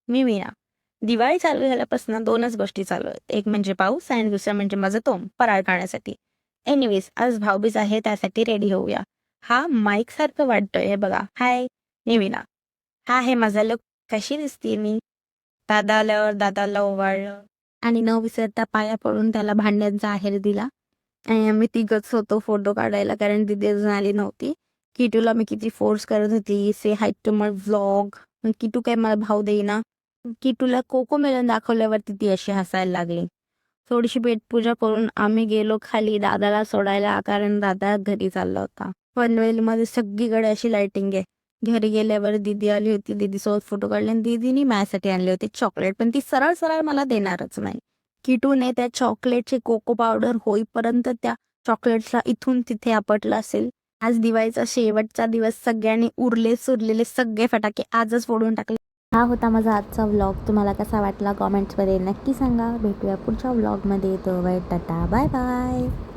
मी मीना. दिवाळी चालू झाल्यापासून दोनच गोष्टी चालू आहेत. एक म्हणजे पाऊस आणि दुसरं म्हणजे माझं तोंड फराळ खाण्यासाठी. एनिवेज आज भाऊबीज आहे त्यासाठी रेडी होऊया. हा माईक सारखं वाटतोय हे बघा. हाय, मी मीना. हा आहे माझा लुक. कशी दिसते मी? दादा आल्यावर दादाला ओवाळलं आणि न विसरता पाया पडून त्याला भांड्यांचा आहेर दिला. आणि आम्ही तिघच होतो फोटो काढायला कारण दीदी अजून आली नव्हती. किटूला मी किती फोर्स करत होती, से हाय टू माय व्लॉग. किटू काय मला भाव देईना. किटूला कोको मेलन दाखवल्यावरती ती अशी हसायला लागली. थोडीशी पेटपूजा करून आम्ही गेलो खाली दादाला सोडायला कारण दादा घरी चालला होता. पनवेलमध्ये सगळीकडे अशी लाइटिंग आहे. घरी गेल्यावर दीदी आली होती. दीदी सोबत फोटो काढले आणि दीदीनी माझ्यासाठी आणले होते चॉकलेट, पण ती सरळ सरळ मला देणारच नाही. किटूने त्या चॉकलेटचे कोको पावडर होईपर्यंत त्या चॉकलेट्सला इथून तिथे आपटलं असेल. आज दिवाळीचा शेवटचा दिवस. सगळ्यांनी उरले सुरलेले सगळे फटाके आजच फोडून टाकले. हा होता माझा आजचा व्लॉग. तुम्हाला कसा वाटला कॉमेंट्समध्ये नक्की सांगा. भेटूया पुढच्या व्लॉगमध्ये. तो टाटा, बाय बाय.